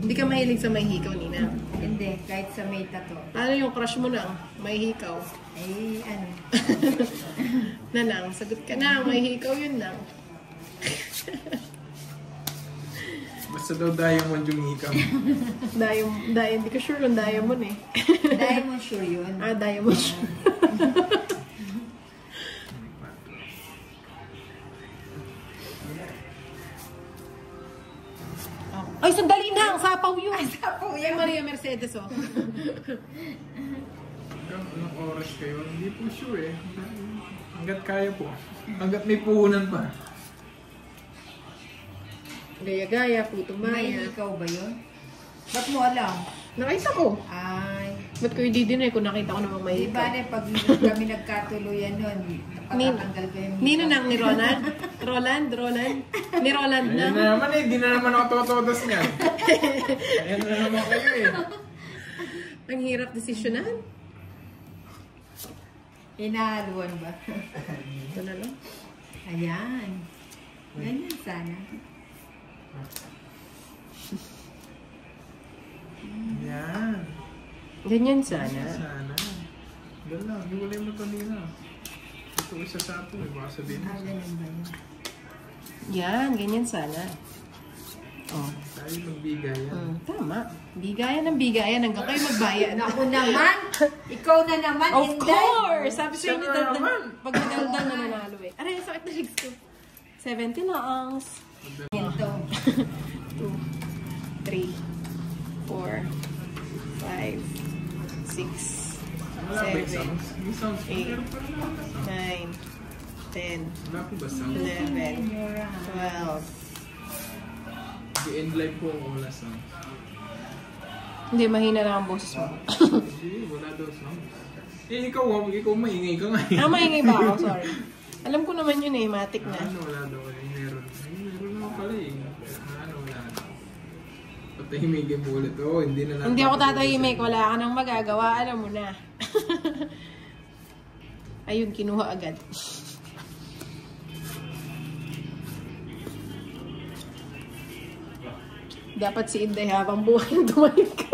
Hindi ka mahilig sa may hikaw, Nina? Hindi, kahit sa may tato. Ano yung crush mo na? May hikaw. Eh, ano? Nanang, sagot ka na. May hikaw yun lang. Basta daw diamond yung hikaw. Diamond, hindi ka sure kung diamond eh. Diamond sure yun. Ah, diamond sure. Ay, sandali na! Ang sapaw yun! Ay, sapaw yan! Maria Mercedes, oh. Anong oras kayo? Hindi po sure eh. Hanggat kaya po. Hanggat may puhunan pa. Gaya-gaya, puto May maya. ikaw ba yun? Ba't mo alam? Nakita ko. Ay. Ba't ko i-dinner kung nakita ko namang may Di ba na pag kami nagkatuluyan nun, patatanggal ko yung Nino nang ni Ronald? Roland? Ni Roland na. Ayun na naman eh. Di na naman ako totodas niyan. Ayun na naman kayo eh. Ang hirap desisyonan. Hinahaluan ba? Ito na lang. Ayan. Ganyan sana. Yan. Ganyan sana. Sana. Doon lang. Hiwalay mo ito nila. Ito isa sa ato. Baka sabihin mo. Ganyan ba yun? Yan, ganyan sana. Oh. Tayo magbigayan. Tama. Bigayan ng bigayan hanggang kayo magbayan. Ako naman! Ikaw na naman! Of Inday. course! Sabi sa'yo ni Siya na Daldan, naman. pag madaldal na nanalo eh. Aray, sakit na legs ko. 70 lang. Ito. 2, 3, 4, 5, 6, Wala ba yung sounds? Yung sounds. 8, Meron pa rin naman na sounds. 9, 10, Wala po ba sounds? 11, 12. I-end live po kung wala sounds. Hindi, mahina lang ang boses mo. Hindi, wala daw sounds. Eh, ikaw maingay ka nga. Ah, maingay ba ako? Sorry. Alam ko naman yun eh, matik na. Ano, wala daw. Meron. Meron naman pala eh. Ano, wala daw. Patahimigin mo ulit. Oo, hindi na lang. Hindi ako tatahimik, wala ka nang magagawa, alam mo na. Ayun, kinuha agad. Dapat si Inday habang buhay tumalit ka.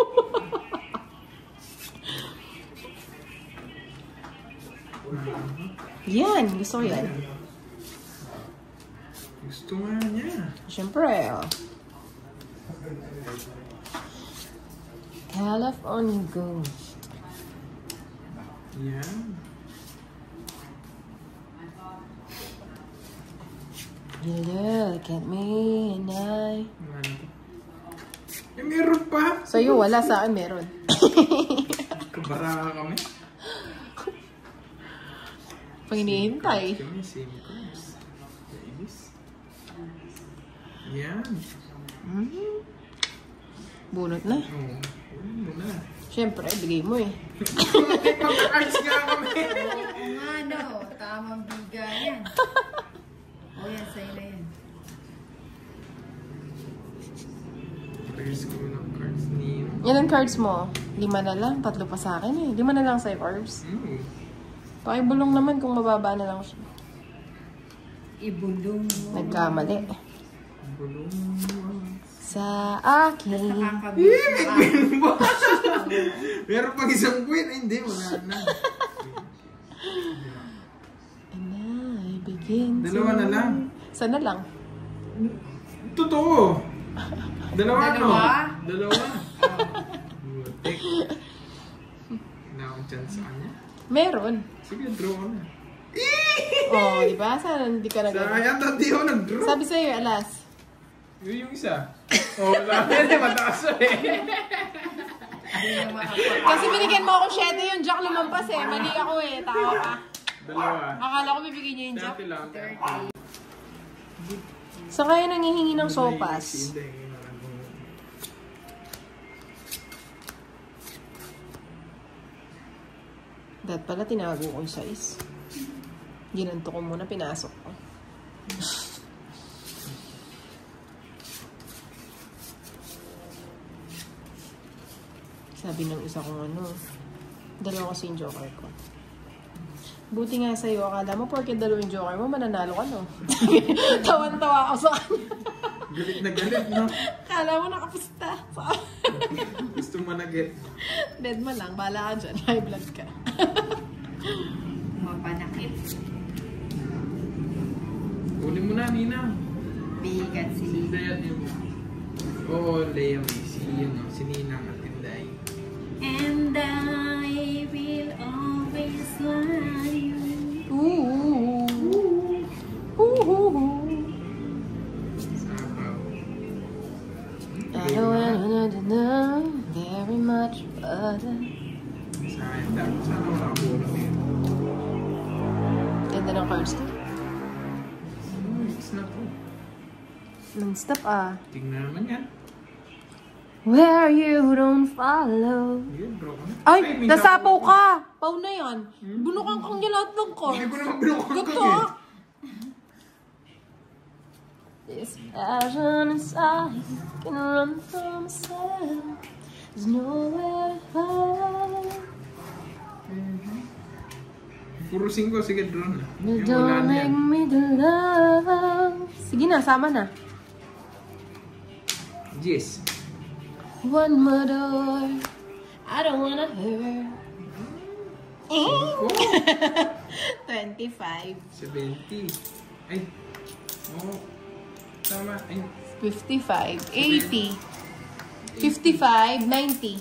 Yan, gusto ko yan. Gusto nga niya. Siyempre, oh. California Ghost. Yan. You look at me and I... Eh, meron pa. Sa'yo, wala. Sa akin, meron. Kabaraka kami. Pag hinihintay. Kami, same course. Kainis. Yan. Bunot na. Oo. Ano na. Siyempre, bigay mo eh. Mag-arts nga kami. Oo nga, no. Tamang bigayan. O yan, sa'yo na yan. Players ko ng cards ni... Yan ang cards mo. 5 na lang. 3 pa sa akin eh. 5 na lang sa'yo, Orbs. Pakibulong naman kung mababa na lang siya. Ibulong mo. Nagkamali. Bulong. Sa akin. Nakakabulong. Meron pang isang queen. Ay, hindi. Wala na. And I begin to... Dalawa na lang. Sana lang. Totoo. Dalawa, no? Dalawa. Butik. Na akong chance sa kanya. Meron. Sige, draw ko na. Oh, di ba? Sana hindi ka nag- Sayang, hindi ako nag-draw. Sabi sa'yo, alas. Yung isa. Oh, wala. Mataas eh. Kasi binigyan mo ako 7 yung Jack lumampas eh. Mali ako eh. Tao ka. Dalawa. Akala ko bibigyan niya yung Jack. 30 lang. Sa kaya nangihingi ng sopas. Dahil pala tinago ko yung size. Ginanto ko muna, pinasok ko. Sabi ng isa kong ano, dalawa kasi yung joker ko. Buti nga sa'yo, akala mo porke dalawa yung joker mo, mananalo ka no? Tawan-tawa ako sa kanya. Galit na galit, no? Alam mo, nakapusta. Gusto mo managit. Dead mo lang. Bala ka dyan. High blood ka. Mapanakit. Uli mo na, Nina. Bigat si... Dayat niyo. Oo, Leia may si Ninang at Tinday. And I will always love you. Ooh. Ooh. Sabaw. I don't wanna know very much further. Sayang dapat. Sana wala ko ulo yun. Ganda ng cards ko. It's na po. Non-stop ah. Tingnan naman yan. Where you don't follow. Yun, bro. Ay, may nasapaw ka! Pau na yan. Bunukan kang niya lahat ng Hindi cards. ko naman binukan Gato ka ah. This passion inside can run from myself. There's nowhere to hide. Puro 5, sige drone. But Yung wala don't na make yan. me the love. Sige na, sama na. Yes. One more door. I don't wanna hurt. 25. 70. Ay. Oo. Tama. Ay. 55. 80. 55. 90.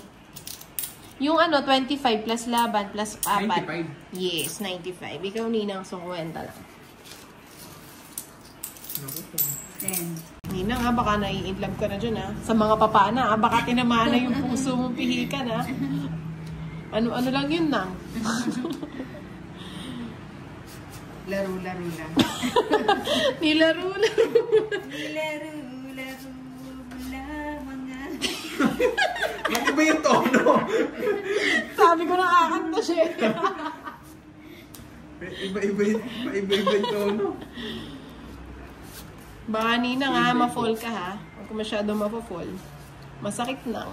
Yung ano, 25 plus laban plus 4. 95. Yes, 95. Ikaw, Ninang, 50 lang. Naku po. 10. Ninang, ha, baka nai-inlove ka na dyan, ha? Sa mga papana, ha? Baka tinamaan na yung puso mong pihikan, ha? Ano-ano lang yun, nang? Laro-laro lang. Nilaro-laro. Laro-laro lamang nga. Iba yung tono. Sabi ko nakakanta siya. Iba yung tono. Baka, Ninang, ha? Ma-fall ka, ha? Huwag ka masyado ma-fall. Masakit lang.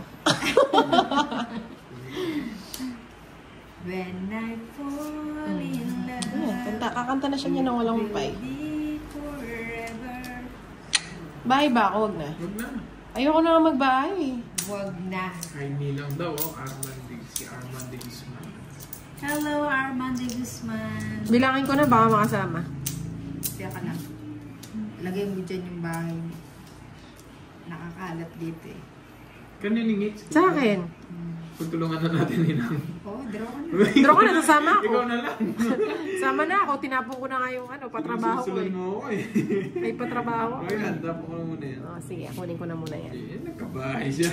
When I fall in love, Ayan, kakanta na siya niya ng walang pay. be forever. Bahay ba ako? Huwag na. Huwag na. Ayoko na nga magbahay. Wag na. Ay, nilang daw, oh. Si Armand de Guzman. Hello, Armand de Guzman. Bilangin ko na, baka makasama. Siya ka lang. Lagay mo dyan yung bahay mo. Nakakalat dito eh. Kaniningit. Sa akin. Pagtulungan na natin, Ninang. Oh, draw ka na. Draw ka na, nasama ako. Ikaw na lang. Sama na ako, tinapon ko na nga yung ano, patrabaho ko Susunod eh. mo ako eh. May patrabaho ko. Okay, handa po ko na muna yan. Oh, sige, kunin ko na muna yan. Eh, nagkabahay siya.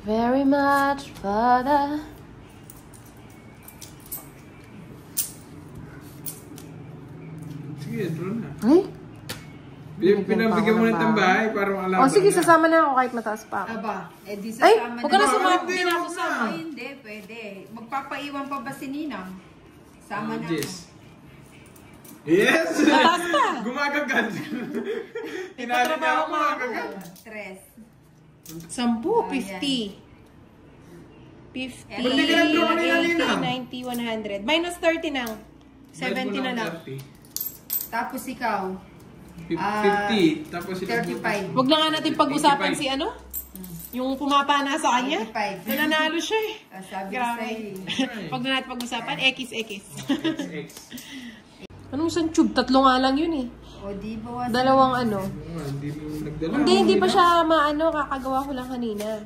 Very much further. Sige, draw na. Ay? Pinabigyan mo ng tambahay para makalaban Oh, sige, na. sasama na ako kahit mataas pa ako. Aba, eh di Ay, sasama huwag ka na na. sumama. Hindi, Hindi na ako huwag sama. Ay, hindi, pwede. Magpapaiwan pa ba si Ninang? Sama na. Yes. Yes! Mataas pa. Gumagagad. Tinali niya Ipatrabaho ako mo ako. gumagagad. 3. 10, Oh, 50. 50, Ba't di ka nag-draw kanina, Ninang? 80, 90, 100. Minus 30 na. 70 na lang. Tapos ikaw, 50. Tapos 35. Huwag na nga natin pag-usapan si ano? Yung pumapana sa kanya. 85. Nananalo siya eh. Sabi ko Grabe. sa'yo. Huwag na natin pag-usapan. X. XX. Anong isang tube? 3 nga lang yun eh. O di ba? Dalawang ano. Hindi mo nagdala. Hindi pa siya maano. Kakagawa ko lang kanina.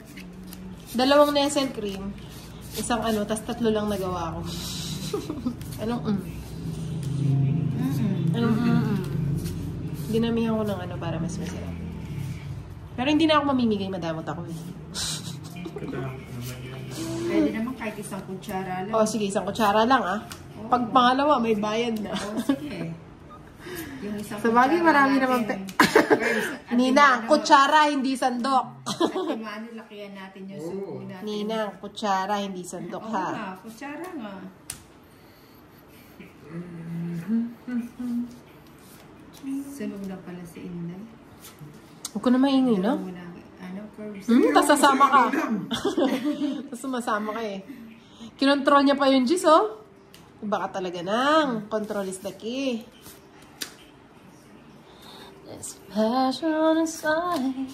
2 Nestle cream. Isang ano, tas 3 lang nagawa ko. Anong Dinamihan ko ng ano para mas masarap. Pero hindi na ako mamimigay, madamot ako eh. Pwede naman kahit isang kutsara lang. O sige, 1 kutsara lang ah. Pag pangalawa, may bayad na. O sige. Yung isang Sa bagay, kutsara marami natin. naman Girls, Ninang, kutsara, hindi sandok. Ate Mano, lakihan natin yung suko natin. Ninang, kutsara, hindi sandok Oo ha. nga, kutsara nga. Sunog na pala si Inday. Huwag ko na maingay, no? Muna, ano, curves. Tas sasama ka. Tas sumasama ka eh. Kinontrol niya pa yung Gis, oh. Baka talaga nang. Control is the key. It's passion inside.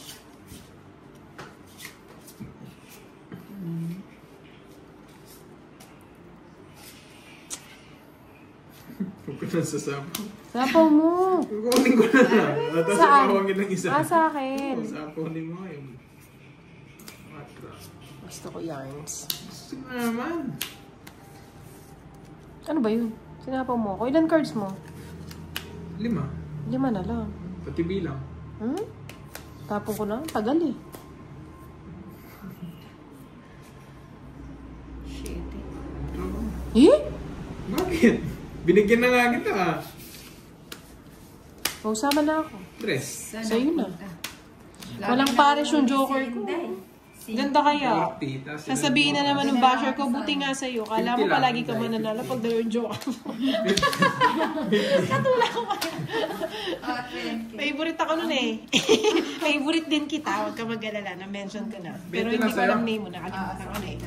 Huwag ko na sasapaw. Sapaw mo. Kukunin ko na lang. Tapos Saan? sapawagin ng isa. Sa akin. Oo, sapawin mo yun. Gusto ko yarns. Gusto mo naman. Ano ba yun? Sinapaw mo ako. Ilan cards mo? 5. 5 na lang. Pati bilang. Tapon ko na. Tagal eh. Shit. Eh? Bakit? Binigyan na nga kita ah. Mausama na ako. Dress. Sa'yo na. Walang pares yung joker ko. Ganda kaya. Sasabihin na naman ng basher ko, buti nga sa'yo. Kala mo palagi ka mananalo pag daw yung joker mo. Katula ko kaya. Favorite ako nun eh. Favorite din kita. Huwag ka mag-alala. Na-mention ko na. Pero hindi ko alam name mo. Nakalimutan ko na eh.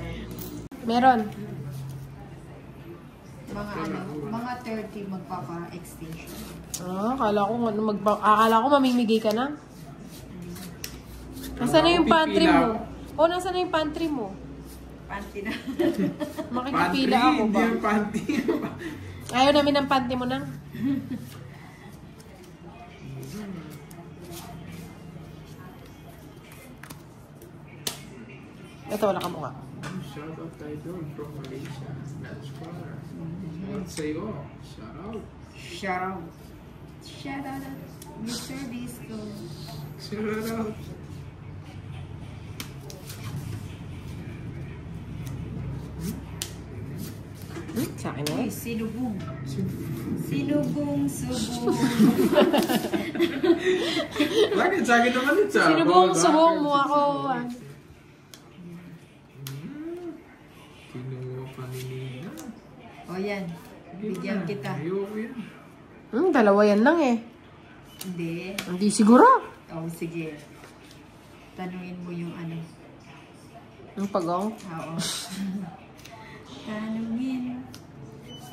Meron. Mga 30 magpapa-extinction. Akala ko mamimigay ka na. Nasaan na yung pantry mo? Nasaan na yung pantry mo? Panty na. Makikipila ako ba? Hindi yung panty. Ayaw namin ng panty mo na. Ito, wala ka mukha. Shout out tayo doon from Malaysia. That's far. What sa'yo? Shout out. Shout out. Shout out. Mr. Disco. Shout out. Sa akin na Uy, sinubong. Sinubong, subong. Bakit? Sa akin naman ito. Sinubong mo ako. Kinuha pa ni Nina. O yan. Bigyan kita. Ayoko yan. Dalawa yan lang eh. Hindi. Hindi siguro. O, sige. Tanungin mo yung ano. Yung pagong. Oo. Tanungin.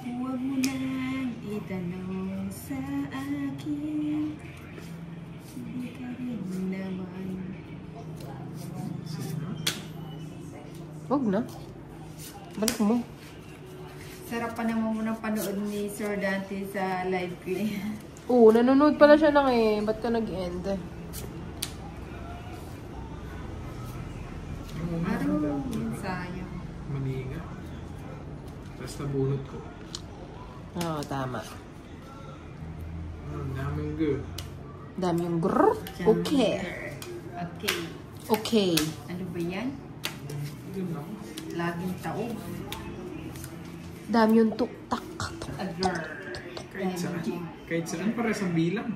Huwag mo nang itanong sa akin. Hindi ka rin naman. Huwag na. Balik mo. Sarap pa naman mo ng panood ni Sir Dante sa live ko eh. Oo, nanonood pala siya lang eh. Ba't ka nag-end? Araw, yun sayang. Mali nga. Tapos nabunot ko. Oo, tama. Ang daming good. Dami yung grrr. Okay. Okay. Okay. Ano ba yan? Yun lang. Laging taog. Dami yung tuktak. Agr. Kahit saan para sa bilang.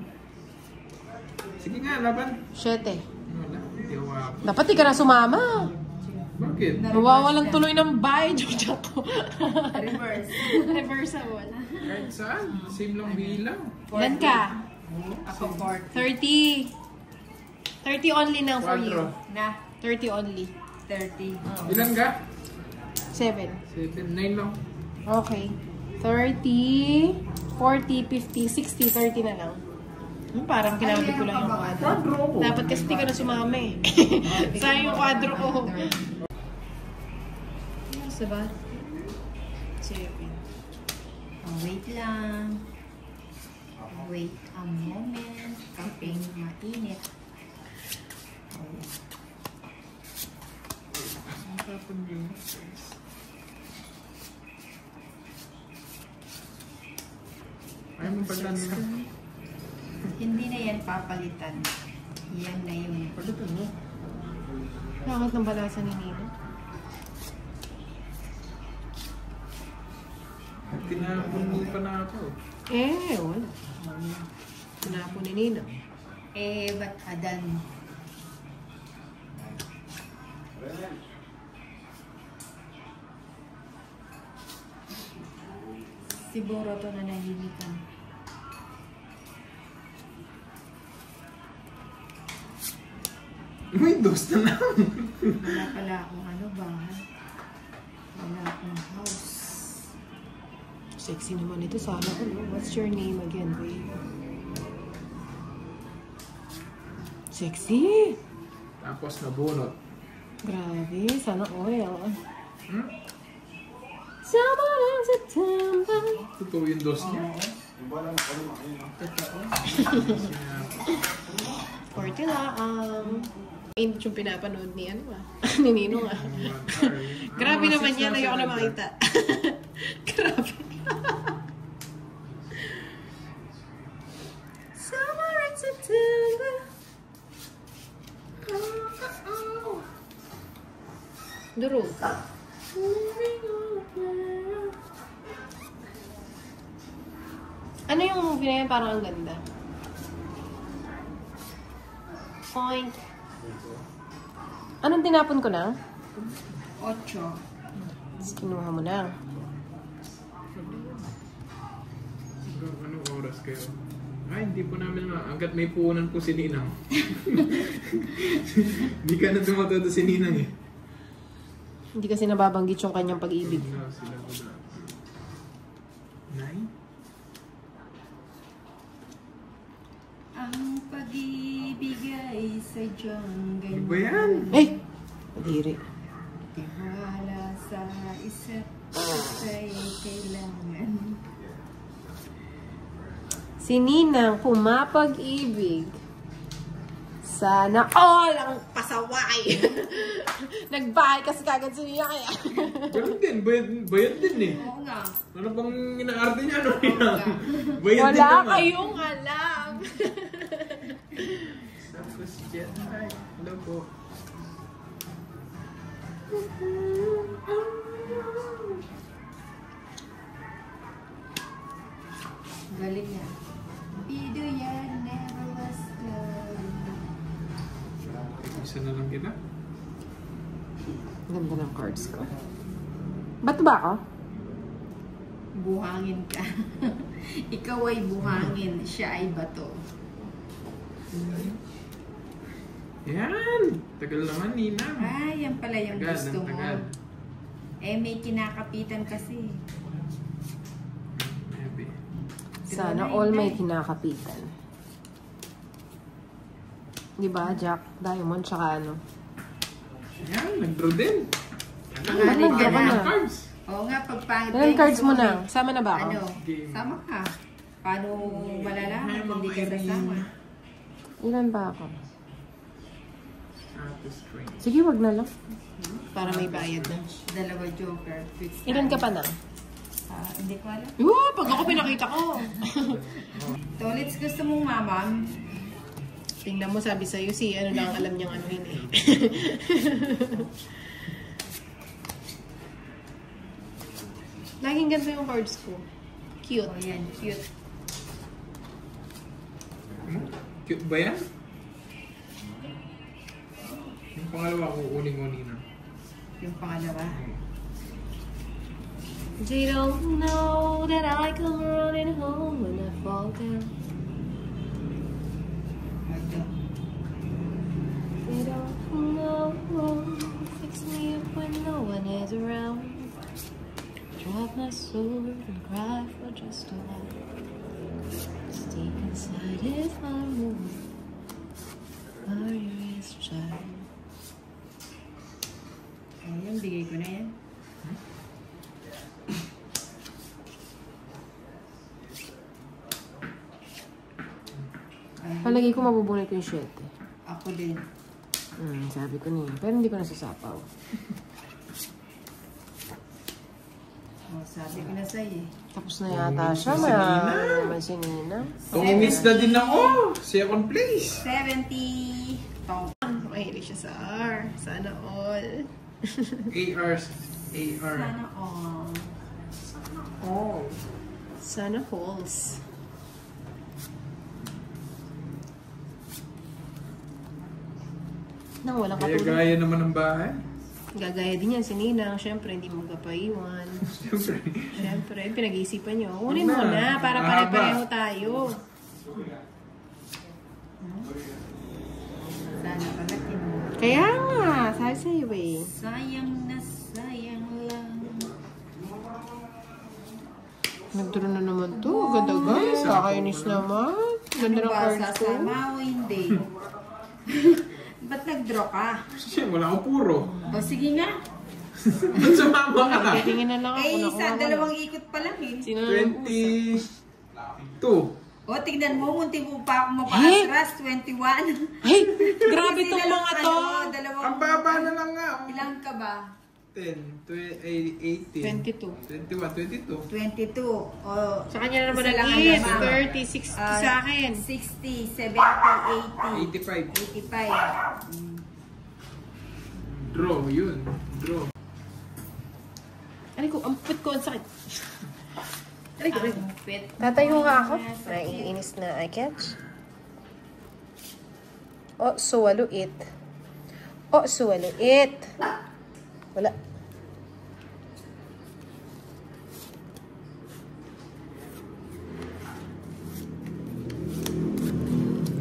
Sige nga, laban. 7. Wala. Hindi ako ako. Dapat di ka na sumama. Bakit? Mawawalan tuloy ng bahay. Joke ko. Reverse. Reversible. Kahit saan. Same lang bilang. Ilan ka? Ako 40. 30. 30 only now for you. Quadro. Na, 30 only. 30. Ilan ka? 7. 7, 9 lang. Okay. 30, 40, 50, 60, 30 na lang. Parang kinabig ko lang yung quadro. Quadro ko. Dapat kasi di ka na sumama eh. Sayang yung quadro ko. Diba? 7. Oh, wait lang. Wait a moment. Kaping mainit. Ang tapon yun. Ayaw mo pala nila. Hindi na yan papalitan. Yan na yun. Palitan mo. Bakit ng balasa ni Nino? Tinapon mo pa na ako. Wala. Tinapon ni Nino. Ba't adan? Siguro to na nahilikan. May dos na lang. Wala pala akong bahay. Wala akong house. Sexy naman ito. Sana ko, no? What's your name again, babe? Sexy. Tapos nabunot. Grabe, sana oil. Summer in September. Totoo yung dos niya. Totoo. 40 na. Hindi yung pinapanood ni ano ni Ninong Grabe naman yan. Ayoko na makita. Grabe. Summer in September. Duro. Ano yung movie na yan? Parang ang ganda. Point. Anong tinapon ko na? 8. Tapos kinuha mo na. Anong oras kayo? Ay, hindi po namin hanggat may puhunan po si Ninang. Hindi ka na tumatodo si Ninang eh. Hindi kasi nababanggit yung kanyang pag-ibig. Nine? Ang pag-ibig ay sadyang Ano ganyan. ba yan? Eh! Madiri. Tiwala sa isa't isa'y kailangan. Si Ninang pumapag-ibig. Sana all ang pasaway. Nagbahay kasi kagad si Ninang kaya. Ganun din, bayad din eh. Oo nga. Ano bang inaarte niya? Ano Ninang? Bayad din Wala naman. kayong alam. Tapos dyan, ay, hello po. Galing niya. Pido yan, never was love. Isa na lang kita. Ganda ng cards ko. Ba't ba ako? Buhangin ka. Ikaw ay buhangin, siya ay bato. Yan! Tagal naman, Ninang. Ay, yan pala yung Tagal, gusto mo. tagal. Eh, may kinakapitan kasi. Maybe. Sana all may kinakapitan. Diba, Jack? Diamond, tsaka ano? Yan, nag-draw din. Pangalan ka Nag-draw na. na. Cards. Oo nga, pag pangit Ilan kayo, cards gusto mo mo na? may- Sama na ba ako? Ano? Game. Sama ka. Paano malalaman kung di ka sasama? Ilan ba ako? String. Sige, wag na lang. Para may bayad na. Dalawa joker. Fixed Ilan ka time. pa na? Hindi ko alam. Pag ako pinakita ko. Tolits, gusto mong mamam? Tingnan mo, sabi sa'yo, si ano lang alam niyang anuhin eh. Laging ganito yung cards ko. Cute. Oh, yan. Cute. Cute ba yan? Yung pangalawa, kukunin ko, Ninang. Yung pangalawa. They don't know that I come running home when I fall down. Ito. They don't know, fix me up when no one is around. Drop my sword and cry for just a while. Stay inside if I'm moving. Warrior's child. Ayun, bigay ko na yan. Palagi ko mabubunit yung 7. Ako din. Sabi ko niya. Pero hindi ko nasasapaw. Oh, sabi ko na sa'yo eh. Tapos na yata siya. Si Nina. Marami naman si Nina. Tumingis na din ako. Second place. 70. Tong. Mahilig siya sa R. Sana all. AR. Sana all. Oh. Sana falls. Nang walang katulad. Gaya-gaya naman ng bahay. Gagaya din yan si Ninang. Siyempre, hindi mo magpapaiwan. Siyempre. Siyempre, pinag-iisipan nyo. Kunin mo Wala. na para Mahaba. pare-pareho tayo. Sana pala kinuha. Kaya nga, sabi sa'yo eh. Sayang na sayang lang. Nagduro na naman to. Ganda guys. Kakainis naman. Ganda ng Ano ba cards ko. sasama o hindi? Ba't nag-draw ka? Siya, wala akong puro. O sige nga. Ba't sumama ka? Tingin na lang ako. Eh, Nakuha ko. dalawang ikot pa lang eh. Sino na lang 22. O, tignan mo, munti mo pa ako mapaatras. 21. Ay, grabe Kasi tong mga to. dalawang... Ang baba na lang nga. Ilang ka ba? 10, 18, 22. 21, 22. 22. O, Sa kanya na naman isa lang ang nag-hit. lamang. 30, 60 sa akin. 60, 70, 85. 80, 85. Draw, yun. Draw. Aray ko, ang put ko, ang sakit. Aray ko, Ang pet. Tatayo nga ako. Naiinis na I catch. Oh, swallow it. Oh, swallow it. Wala.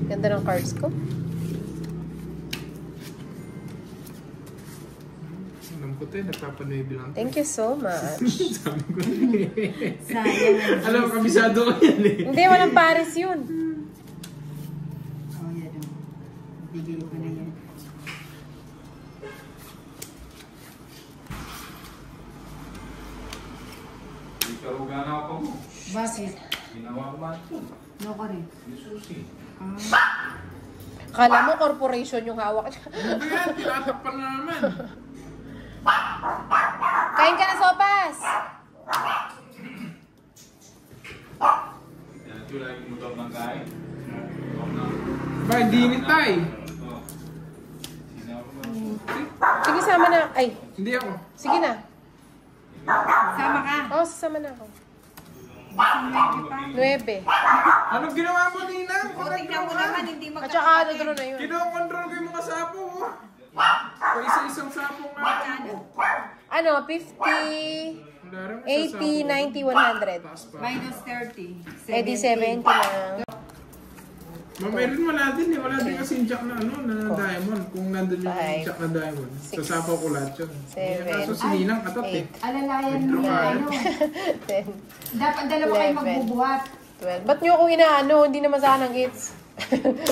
Ganda ng cards ko. Alam ko tayo, nagpapanuibi lang. Thank you so much. Sabi ko Sayang. alam mo, kabisado ko yan eh. Hindi, walang pares yun. Oh, yan o. Bigay ko na yan. Ikarugan ako mo. Bakit? Ginawa ko man ito. No ka rin. Yung susi. Kala mo corporation yung hawak. Hindi yan, tinatakpan na naman. Kain ka na sopas! Yan, ito lang yung motor ng kain. Ba, hindi init tayo. Sige, sama na. Ay, Hindi ako. sige na. Sama ka. Oo, sasama na ako. Hindi pa. 9. Anong ginawa mo, Nina? O, tignan mo naman, hindi At saka ano magkakapatid. doon na yun. Kinokontrol ko yung mga sapo, oh. O isa-isang sapo nga. Magkano? Ano, 50, Wala rin, 80, 90, 100. Taas pa. Minus 30. Eh di 70 lang. Ma, meron wala din eh. Wala din kasi yung jack na ano, na diamond. Kung nandun yung Five, jack na diamond. six, Sasapaw ko lahat yun. seven, Kaso si Ninang katot eh. Alalayan mo Withdraw na ka. ano. 10, Dapat dalawa kayo 11. magbubuhat. 12. Ba't nyo akong inaano? Hindi naman sa akin ang hits.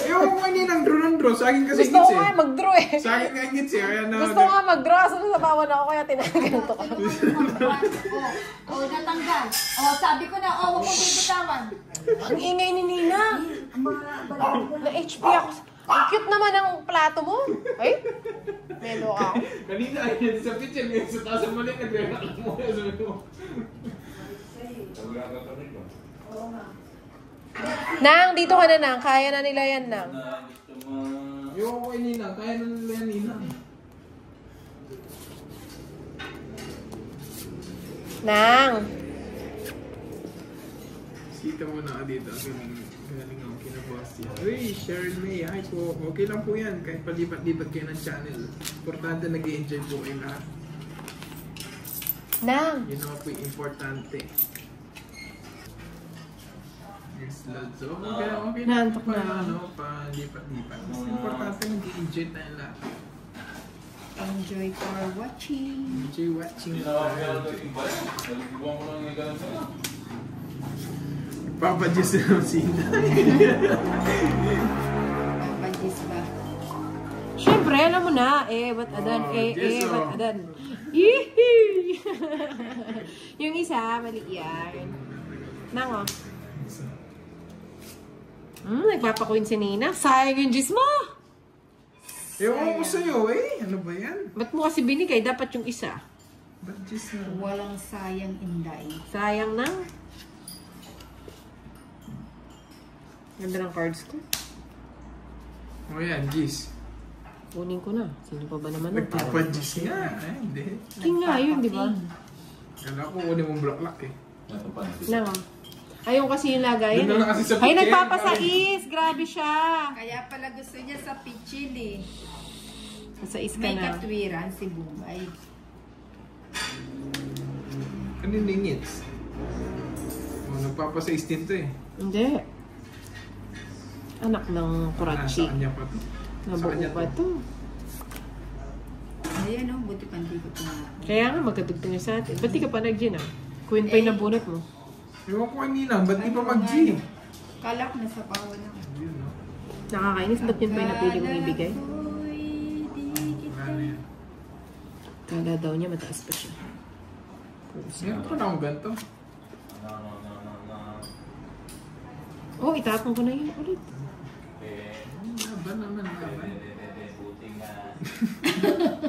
Ewan ko Ninang draw ng draw. Sa akin kasi Gusto ko hits nga eh. mag-draw eh. Sa akin nga hits eh. Kaya na, Gusto ko nga mag-draw. So nasabawan ako kaya tinaganto ko. O, natanggal. O, sabi ko na, huwag mo bibitawan. Ang ingay ni Nina. Na HP ako. Ang cute naman ang plato mo. Ay, melo ako. kanina ayun sa picture. Ngayon sa taas ang mali. Nagre-react mo. Sabi ko. Ikarugan ka pa rin ba? Nang, dito ka na nang. Kaya na nila yan nang. Na gusto mo... Ewan ko kay Ninang. Kaya na nila yan Ninang. Nang. Sita mo na ka dito. Galing ako kinaboss yan. Uy, Sharon May. Hi po. Okay lang po yan. Kahit palipat-lipat kayo ng channel. Importante nag-i-enjoy po kayo lahat. Nang. Yun naman po yung importante. Yes, Lord. So, okay Nantok pa, na. ano, pa-lipat-lipat. Mas importante nag-i-enjoy tayo lahat. Enjoy for watching. Enjoy watching. Ginawa ko yan ito yung balik. Naliguan ko lang yung ganun sa'yo. Papadiyos na ng sina. Papadis ba? Siyempre, alam mo na. What adan, Diyos, what oh. adan. Yee! Yung isa, mali yan. Nang, oh. Nagpapakuin si Nina. Sayang yung juice mo. Ewan ko sa'yo eh. Ano ba yan? Ba't mo kasi binigay? Dapat yung isa. Ba't Diyos na? Walang sayang inday. Sayang na. Ganda ng cards ko. O yan, Gis. Kunin ko na. Sino pa ba naman? Nagpapadiyos nga. Ay, hindi. King nga yun, di ba? Kala ko kunin mong block eh. Ito pa. Nang, oh. Ayaw kasi yung lagayan. Doon na lang kasi sa Ay, picture. nagpapasais. Grabe siya. Kaya pala gusto niya sa pichili. Pasais ka May na. katwiran si Bugay. Kanina yung hits? O, nagpapasais din to eh. Hindi. Anak ng Kurachi. Sa kanya pa to. Nabuo pa to. Ayan o, buti pa hindi ko tumakas. Kaya nga magkatugtong sa atin. Ba't di ka pa nag-gin ah? Queen pa yung nabunot mo. Ewan ko kanina, ba't di pa mag-G? Kala ko nasa pawan ako. Yun, no? Nakakainis. Ba't yun pa yung napili mong ibigay? Wala na yan. Kala daw niya mataas pa siya. Meron pa na akong ganito. Oh, itapon ko na yun ulit. Laban naman, laban.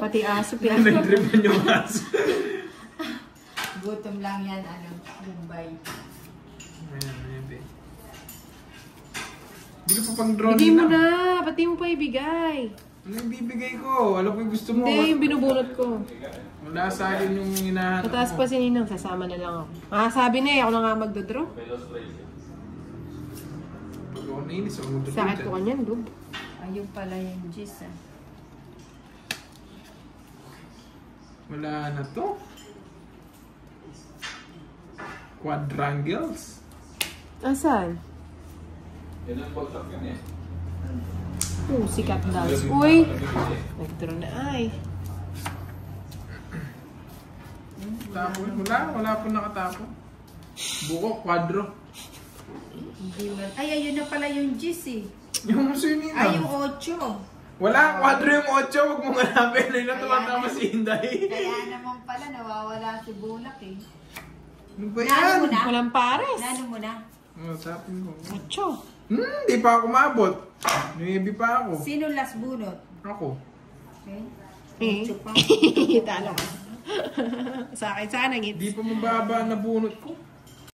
Pati aso, Nag-dripan yung aso. Gutom lang yan, Bombay. Ayan, ayan, babe. Hindi ko pa pang drone Hindi mo na. Pati mo pa ibigay. Ano yung bibigay ko? Alam ko yung gusto mo. Hindi, yung binubunot ko. Wala sa akin yung hinahanap Mataas mo. pa si Ninang, sasama na lang ako. Sabi na eh, ako na nga magdodraw. Pag ako nainis, ako magdodod Sakit dyan. ko kanyan, Dub. Ayun pala yung gis, Wala na to. Quadrangles. Asan? Yan ang bagsak yun eh. Sikat dance. Uy! Nagdraw na ay. Tapon. Wala po nakatapon. Buko, quadro. Ay, ayun na pala yung gis eh. Yung sinina. Ay, yung 8. Wala, quadro yung 8. Huwag mong hanapin. Ay, natumatama si Inday. Kaya naman pala, nawawala si Bulak eh. Ano ba Nano yan? mo na? Walang pares. Nano mo na? Tapin ko. Ocho. Di pa ako maabot. Nuebi pa ako. Sino last bunot? Ako. Okay. Eh. Ocho pa. Talo ka. Sa akin sana ngit. Di pa mababa na bunot ko.